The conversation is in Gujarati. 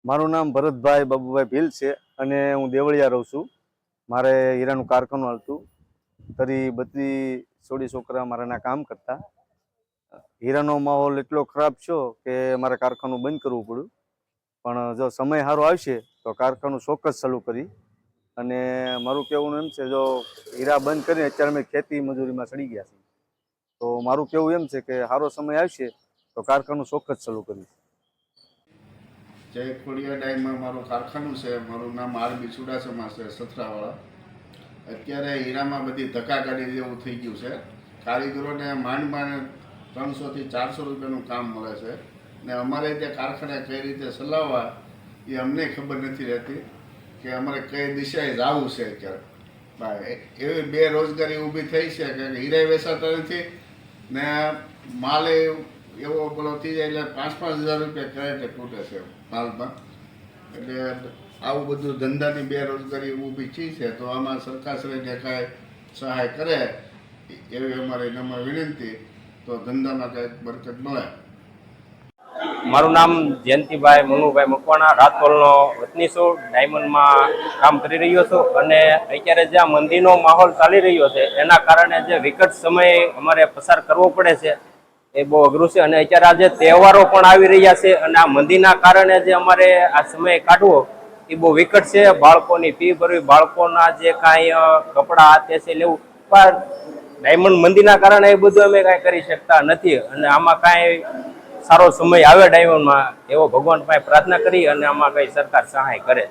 મારું નામ ભરતભાઈ બાબુભાઈ ભીલ છે અને હું દેવળિયા રહું છું. મારે હીરાનું કારખાનું હાલતું. તરી 32 છોડી છોકરા મારાના કામ કરતા. હીરાનો માહોલ એટલો ખરાબ છે કે મારે કારખાનું બંધ કરવું પડ્યું. પણ જો સમય સારો આવશે તો કારખાનું ચોક્કસ ચાલુ કરી. અને મારું કહેવું એમ છે, જો હીરા બંધ કરીને અત્યારે અમે ખેતી મજૂરીમાં ચડી ગયા છીએ, તો મારું કહેવું એમ છે કે સારો સમય આવશે તો કારખાનું ચોક્કસ ચાલુ કરીશ. જય ખોડિયા ડાઈમાં મારું કારખાનું છે. મારું નામ આરબી ચુડાસમા છે, સથરાવાળા. અત્યારે હીરામાં બધી ધક્કાગાડી જેવું થઈ ગયું છે. કારીગરોને માંડ 300 થી 400 રૂપિયાનું કામ મળે છે ને અમારે ત્યાં કારખાને કઈ રીતે ચલાવવા એ અમને ખબર નથી રહેતી કે અમારે કઈ દિશાએ જવું છે. અત્યારે એવી બેરોજગારી ઊભી થઈ છે કે હીરા વેચાતા નથી ને માલે એવો પેલો થઈ જાય એટલે 5-5 હજાર રૂપિયા ક્રેડિટ તૂટે છે માલમાં. એટલે આવું બધું ધંધાની બેરોજગારી ઊભી થઈ છે. તો આમાં સરકારશ્રીને કાંઈ સહાય કરે એવી અમારી નમ્ર વિનંતી, તો ધંધામાં કંઈક બરકત મળે. મારું નામ જયંતિભાઈ મનુભાઈ મકવાણા, રાજકોટનો વતની છું. ડાયમંડમાં કામ કરી રહ્યો છું અને અત્યારે જ્યાં મંદીનો માહોલ ચાલી રહ્યો છે એના કારણે જે વિકટ સમય અમારે પસાર કરવો પડે છે એ બહુ અઘરું છે. અને અત્યારે આજે તહેવારો પણ આવી રહ્યા છે અને આ મંદીના કારણે જે અમારે આ સમય કાઢવો એ બહુ વિકટ છે. બાળકોની ફી ભરવી, બાળકોના જે કાંઈ કપડાં આ તે છે લેવું, પણ ડાયમંડ મંદીના કારણે એ બધું અમે કાંઈ કરી શકતા નથી. અને આમાં કાંઈ સારો સમય આવે ડાયમંડમાં એવો ભગવાન પાસે પ્રાર્થના કરી અને આમાં કંઈ સરકાર સહાય કરે.